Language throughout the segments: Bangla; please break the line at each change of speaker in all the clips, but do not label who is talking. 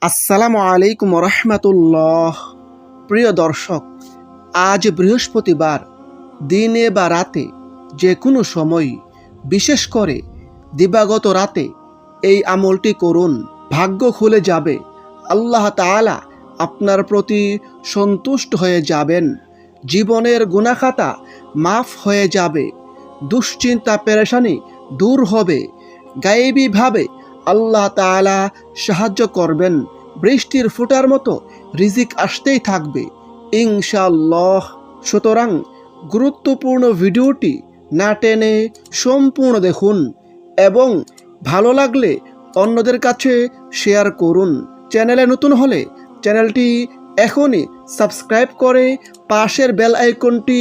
আসসালামু আলাইকুম রহমতুল্লাহ। প্রিয় দর্শক, আজ বৃহস্পতিবার। দিনে বা রাতে যে কোনো সময়, বিশেষ করে দিবাগত রাতে এই আমলটি করুন। ভাগ্য খুলে যাবে। আল্লাহ তাআলা আপনার প্রতি সন্তুষ্ট হয়ে যাবেন। জীবনের গুনাহখাতা মাফ হয়ে যাবে। দুশ্চিন্তা পেরেশানি দূর হবে। গায়েবীভাবে আল্লাহ তাআলা সাহায্য করবেন। বৃষ্টির ফোঁটার মতো রিজিক আসতেই থাকবে ইনশাআল্লাহ। সুতরাং গুরুত্বপূর্ণ ভিডিওটি না টেনে সম্পূর্ণ দেখুন এবং ভালো লাগলে অন্যদের কাছে শেয়ার করুন। চ্যানেলে নতুন হলে চ্যানেলটি এখনই সাবস্ক্রাইব করে পাশের বেল আইকনটি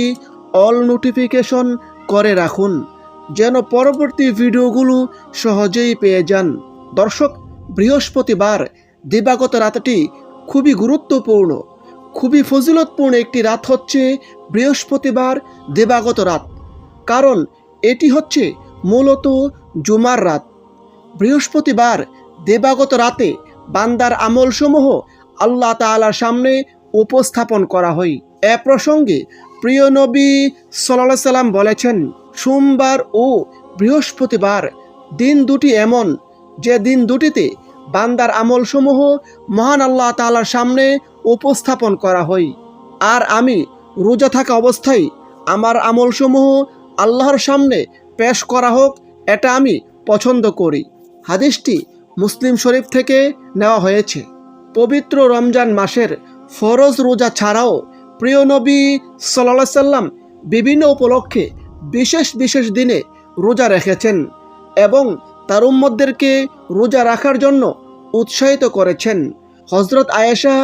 অল নোটিফিকেশন করে রাখুন, যেন পরবর্তী ভিডিওগুলো সহজেই পেয়ে যান। দর্শক, বৃহস্পতিবার দিবাগত রাতটি খুবই গুরুত্বপূর্ণ, খুবই ফজিলতপূর্ণ একটি রাত হচ্ছে বৃহস্পতিবার দিবাগত রাত। কারণ এটি হচ্ছে মূলত জুমার রাত। বৃহস্পতিবার দিবাগত রাতে বান্দার আমলসমূহ আল্লাহ তাআলার সামনে উপস্থাপন করা হয়। এ প্রসঙ্গে প্রিয় নবী সাল্লাল্লাহু আলাইহি সাল্লাম বলেছেন, সোমবার ও বৃহস্পতিবার দিন দুটি এমন যে দিন দুটিতে বান্দার আমলসমূহ মহান আল্লাহ তাআলার সামনে উপস্থাপন করা হয়। আর আমি রোজা থাকা অবস্থায় আমার আমলসমূহ আল্লাহর সামনে পেশ করা হোক, এটা আমি পছন্দ করি। হাদিসটি মুসলিম শরীফ থেকে নেওয়া হয়েছে। পবিত্র রমজান মাসের ফরজ রোজা ছাড়াও প্রিয় নবী সাল্লাল্লাহু আলাইহি সাল্লাম বিভিন্ন উপলক্ষে বিশেষ বিশেষ দিনে রোজা রেখেছেন এবং তার উম্মতদেরকে রোজা রাখার জন্য উৎসাহিত করেছেন। হযরত আয়েশা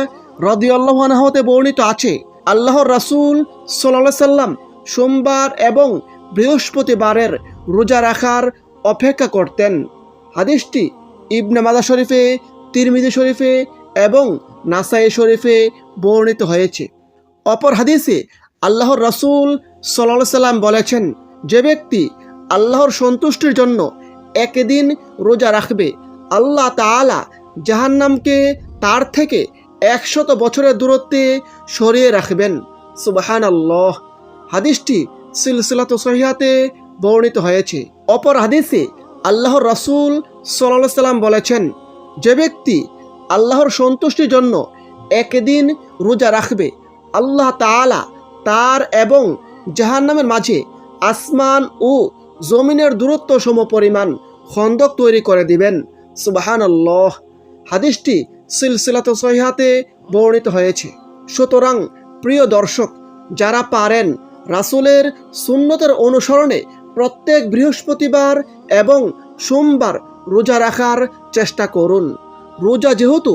রাদিয়াল্লাহু আনহা হতে বর্ণিত আছে, আল্লাহর রাসূল সাল্লাল্লাহু আলাইহি সাল্লাম সোমবার এবং বৃহস্পতিবারের রোজা রাখার অপেক্ষা করতেন। হাদিসটি ইবনে মাজাহ শরীফে, তিরমিজি শরীফে এবং নাসাই শরীফে বর্ণিত হয়েছে। অপর হাদিসে আল্লাহর রাসূল সাল্লাল্লাহু আলাইহি সাল্লাম বলেছেন, যে ব্যক্তি আল্লাহর সন্তুষ্টির জন্য একদিন রোজা রাখবে, আল্লাহ তাআলা জাহান্নামকে তার থেকে 100 বছরের দূরত্বে সরিয়ে রাখবেন। সুবহানাল্লাহ। হাদিসটি সিলসিলাতুস সহিহাতে বর্ণিত হয়েছে। অপর হাদিসে আল্লাহর রাসূল সাল্লাল্লাহু আলাইহি সাল্লাম বলেছেন, যে ব্যক্তি আল্লাহর সন্তুষ্টির জন্য একদিন রোজা রাখবে, আল্লাহ তাআলা তার এবং জাহান্নামের মাঝে আসমান ও জমিনের দূরত্ব সমপরিমাণ খন্দক তৈরি করে দিবেন। সুবহানাল্লাহ। হাদিসটি সিলসিলাতুস সহিহাতে বর্ণিত হয়েছে। সুতরাং প্রিয় দর্শক, যারা পারেন রাসূলের সুন্নতের অনুসরণে প্রত্যেক বৃহস্পতিবার এবং সোমবার রোজা রাখার চেষ্টা করুন। রোজা যেহেতু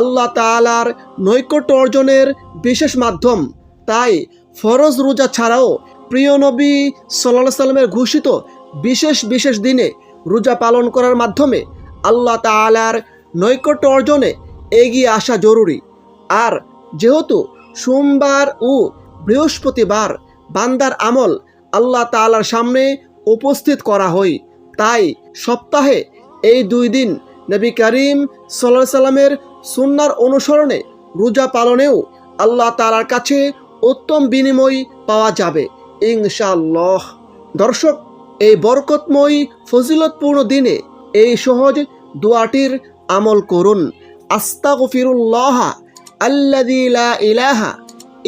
আল্লাহ তাআলার নৈকট্য অর্জনের বিশেষ মাধ্যম, তাই ফরজ রোজা ছাড়াও প্রিয় নবী সাল্লাল্লাহু আলাইহি সাল্লামের ঘোষিত বিশেষ বিশেষ দিনে রোজা পালন করার মাধ্যমে আল্লাহ তাআলার নৈকট্য অর্জনে এগিয়ে আসা জরুরি। আর যেহেতু সোমবার ও বৃহস্পতিবার বান্দার আমল আল্লাহ তাআলার সামনে উপস্থিত করা হয়, তাই সপ্তাহে এই 2 দিন নবী করিম সাল্লাল্লাহু আলাইহি সাল্লামের সুন্নাহর অনুসরণে রোজা পালনেও আল্লাহ তাআলার কাছে উত্তম বিনিময় পাওয়া যাবে ইনশাআল্লাহ। দর্শক, এই বরকতময় ফজিলতপূর্ণ দিনে এই সহজ দোয়াটির আমল করুন। আস্তাগফিরুল্লাহ আল্লাযী লা ইলাহা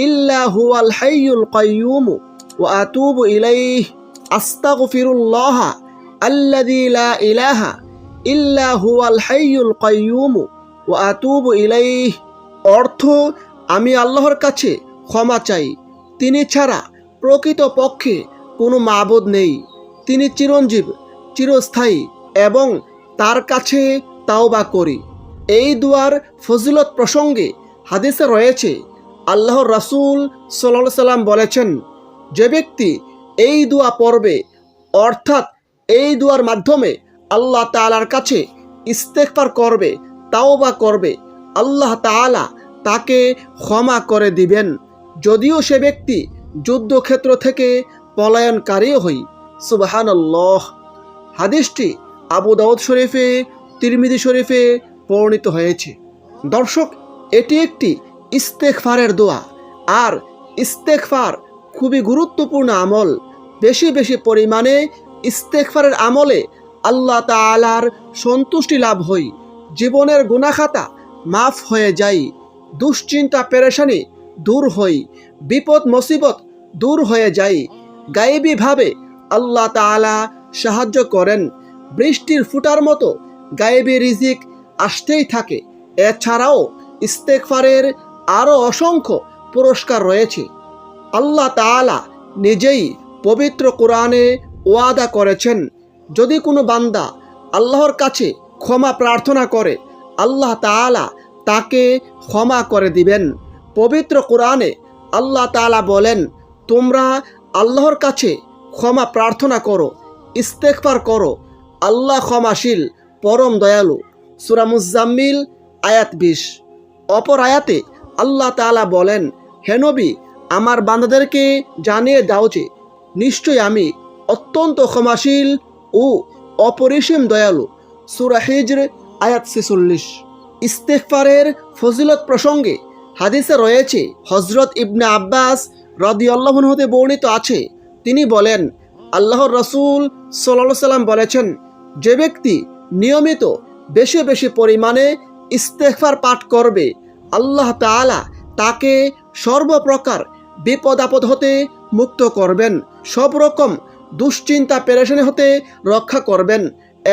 ইল্লা হুয়াল হাইয়ুল কাইয়্যুম ওয়া আতুবু ইলাইহি। আস্তাগফিরুল্লাহ আল্লাযী লা ইলাহা ইল্লা হুয়াল হাইয়ুল কাইয়্যুম ওয়া আতুবু ইলাইহি। অর্থ, আমি আল্লাহর কাছে ক্ষমা চাই, তিনি ছাড়া প্রকৃত পক্ষে কোনো মাবুদ নেই, তিনি চিরঞ্জীব, চিরস্থায়ী এবং তার কাছে তাওবা করি। এই দুয়ার ফজিলত প্রসঙ্গে হাদিসে রয়েছে, আল্লাহর রাসূল সাল্লাল্লাহু আলাইহি সাল্লাম বলেছেন, যে ব্যক্তি এই দোয়া পড়বে, অর্থাৎ এই দোয়ার মাধ্যমে আল্লাহ তাআলার কাছে ইস্তেগফার করবে, তাওবা করবে, আল্লাহ তাআলা তাকে ক্ষমা করে দিবেন, যদিও সে ব্যক্তি যুদ্ধক্ষেত্র থেকে পলায়নকারীও হয়। সুবহানাল্লাহ। হাদিসটি আবু দাউদ শরীফে, তিরমিজি শরীফে বর্ণিত হয়েছে। দর্শক, এটি একটি ইস্তেগফারের দোয়া। আর ইস্তেগফার খুবই গুরুত্বপূর্ণ আমল। বেশি বেশি পরিমাণে ইস্তেগফারের আমলে আল্লাহ তাআলার সন্তুষ্টি লাভ হই, জীবনের গুনাহখাতা মাফ হয়ে যায়, দুশ্চিন্তা পেরেশানি দূর হই, বিপদ মুসিবত দূর হয়ে যায়। গায়েবীভাবে আল্লাহ তাআলা সাহায্য করেন। বৃষ্টির ফুটার মতো গায়েবী রিজিক আসতেই থাকে। এছাড়াও ইস্তেগফারের আরও অসংখ্য পুরস্কার রয়েছে। আল্লাহ তাআলা নিজেই পবিত্র কোরআনে ওয়াদা করেছেন, যদি কোনো বান্দা আল্লাহর কাছে ক্ষমা প্রার্থনা করে, আল্লাহ তাআলা তাকে ক্ষমা করে দিবেন। পবিত্র কোরআনে আল্লাহ তাআলা বলেন, তোমরা আল্লাহর কাছে ক্ষমা প্রার্থনা করো, ইস্তেগফার করো, আল্লাহ ক্ষমাশীল, পরম দয়ালু। সূরা মুজাম্মিল আয়াত 20। অপর আয়াতে আল্লাহ তাআলা বলেন, হে নবী, আমার বান্দাদেরকে জানিয়ে দাও যে নিশ্চয় আমি অত্যন্ত ক্ষমাশীল ও অপরিসীম দয়ালু। সূরা হিজর আয়াত 46। ইস্তেগফারের ফজিলত প্রসঙ্গে হাদিসে রয়েছে, হযরত ইবনে আব্বাস রাদিয়াল্লাহু আনহু হতে বর্ণিত আছে, তিনি বলেন, আল্লাহর রাসূল সাল্লাল্লাহু আলাইহি সাল্লাম বলেছেন, যে ব্যক্তি নিয়মিত বেশি বেশি পরিমাণে ইস্তেগফার পাঠ করবে, আল্লাহ তাআলা তাকে সর্বপ্রকার বিপদ আপদ হতে মুক্ত করবেন, সব রকম দুশ্চিন্তা পেরেশানি হতে রক্ষা করবেন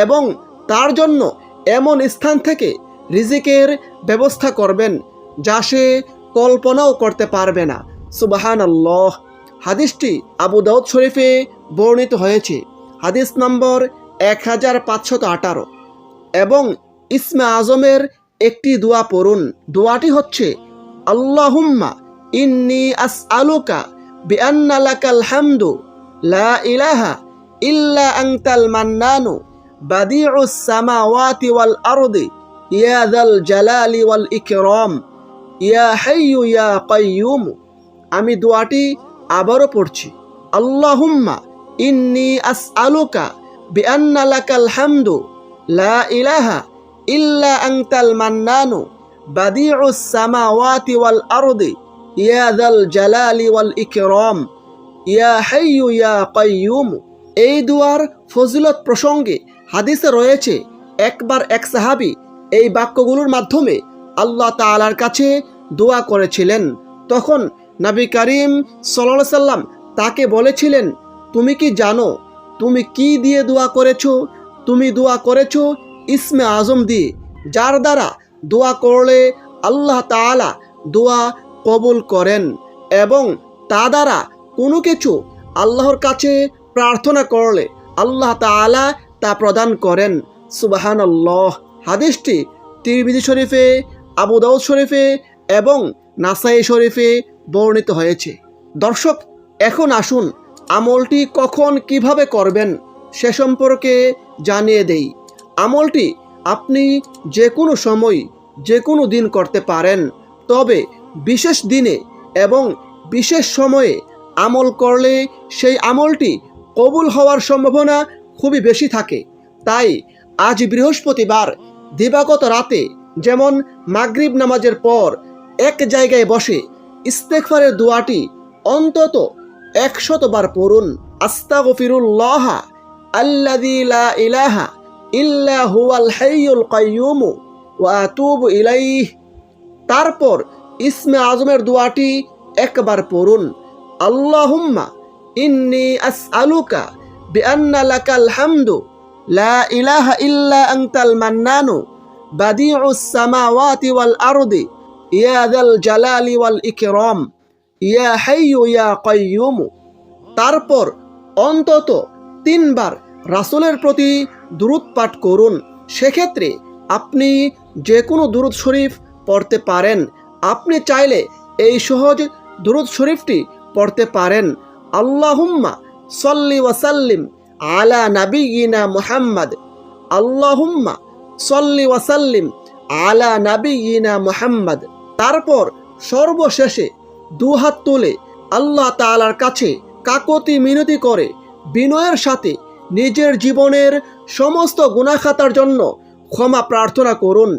এবং তার জন্য এমন স্থান থেকে রিজিকের ব্যবস্থা করবেন যা সে কল্পনাও করতে পারবে না। সুবহানাল্লাহ। হাদিসটি আবু দাউদ শরীফে বর্ণিত হয়েছে, হাদিস নম্বর 1518। এবং ইসমে আজমের একটি দোয়া পড়ুন। দোয়াটি হচ্ছে, আল্লাহুম্মা ইন্নী আসআলুকা বিআন্না লাকাল হামদু লা ইলাহা ইল্লা আনতাল মান্নানু বাদিউস সামাওয়াতি ওয়াল আরদি ইয়া যাল জালালি ওয়াল ইকরাম ইয়া হাইয়্যু ইয়া কাইয়্যুম। আমি দোয়াটি আবারও পড়ছি। আল্লাহুম্মা ইন্নী আসআলুকা বিআন্না লাকাল হামদু লা ইলাহা ইল্লা আনতাল মান্নানু বাদিউস সামাওয়াতি ওয়াল আরদি ইয়া যাল জালালি ওয়াল ইকরাম ইয়া হাইয়্যু ইয়া কাইয়্যুম। এই দুয়ার ফজিলত প্রসঙ্গে হাদিসে রয়েছে, একবার এক সাহাবী এই বাক্যগুলোর মাধ্যমে আল্লাহ তাআলার কাছে দোয়া করেছিলেন। তখন নবী করিম সাল্লাল্লাহু আলাইহি সাল্লাম তাকে বলেছিলেন, তুমি কি জানো তুমি কি দিয়ে দোয়া করেছো? তুমি দোয়া করেছো ইসমে আজম দিয়ে, যার দ্বারা দোয়া করলে আল্লাহ তাআলা দোয়া কবুল করেন এবং তা দ্বারা কোনো কিছু আল্লাহর কাছে প্রার্থনা করলে আল্লাহ তাআলা তা প্রদান করেন। সুবহানাল্লাহ। হাদিসটি তিরমিজি শরীফে, আবু দাউদ শরীফে এবং নাসাই শরীফে বর্ণিত হয়েছে। দর্শক, এখন আসুন আমলটি কখন কিভাবে করবেন সে সম্পর্কে জানিয়ে দেই। আমলটি আপনি যে কোনো সময় যে কোনো দিন করতে পারেন, তবে বিশেষ দিনে এবং বিশেষ সময়ে আমল করলে সেই আমলটি কবুল হওয়ার সম্ভাবনা খুবই বেশি থাকে। তাই আজ বৃহস্পতিবার দিবাগত রাতে, যেমন মাগরিব নামাজের পর এক জায়গায় বসে ইস্তেগফারের দোয়াটি অন্তত 100 বার পড়ুন। আস্তাগফিরুল্লাহ আল্লাযী লা ইলাহা ইল্লা হুয়াল হাইয়ুল কাইয়্যুম ওয়া আতুবু ইলাইহি। তারপর ইসমে আজমের দোয়াটি একবার পড়ুন। আল্লাহুম্মা ইন্নী আসআলুকা বিআন্না লাকাল হামদু লা ইলাহা ইল্লা আনতাল মান্নানু বাদিউস সামাওয়াতি ওয়াল আরদি ইয়া যাল জালালি ওয়াল ইকরাম ইয়া হাইয়্যু ইয়া কাইয়্যুম। তারপর অন্তত 3 বার রাসূলের প্রতি দুরূদ পাঠ করুন। সেক্ষেত্রে আপনি যে কোনো দুরূদ শরীফ পড়তে পারেন। আপনি চাইলে এই সহজ দুরূদ শরীফটি পড়তে পারেন। আল্লাহুম্মা সাল্লি ওয়া সাল্লিম আলা নাবিয়িনা মুহাম্মদ। আল্লাহুম্মা সাল্লি ওয়া সাল্লিম আলা নাবিয়িনা মুহাম্মদ। তারপর সর্বশেষে দুহাত তুলে আল্লাহ তাআলার কাছে কাকুতি মিনতি করে বিনয়ের সাথে নিজের জীবনের সমস্ত গুনাহ খাতার জন্য ক্ষমা প্রার্থনা করুন।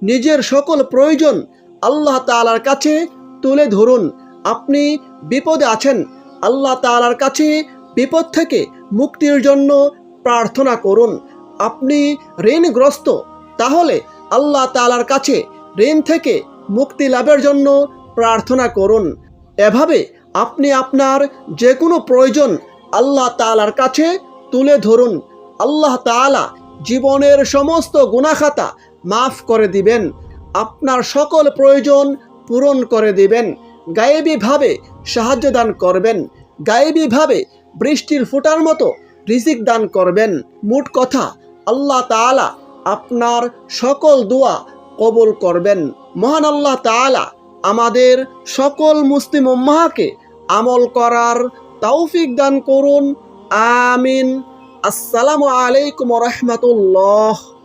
নিজের সকল প্রয়োজন আল্লাহ তাআলার কাছে তুলে ধরুন। আপনি বিপদে আছেন, আল্লাহ তাআলার কাছে বিপদ থেকে মুক্তির জন্য প্রার্থনা করুন। আপনি ঋণগ্রস্ত, তাহলে আল্লাহ তাআলার কাছে ঋণ থেকে মুক্তি লাভের জন্য প্রার্থনা করুন। এভাবে আপনি আপনার যে কোনো প্রয়োজন আল্লাহ তাআলার কাছে তুলে ধরুন। আল্লাহ তাআলা জীবনের সমস্ত গুনাহখাতা মাফ করে দিবেন, আপনার সকল প্রয়োজন পূরণ করে দিবেন, গায়েবীভাবে সাহায্য দান করবেন, গায়েবীভাবে বৃষ্টির ফোঁটার মতো রিজিক দান করবেন। মোট কথা, আল্লাহ তাআলা আপনার সকল দোয়া কবুল করবেন। মহান আল্লাহ তাআলা আমাদের সকল মুসলিম উম্মাহকে আমল করার তৌফিক দান করুন। আমিন। আসসালামু আলাইকুম ওয়া রাহমাতুল্লাহ।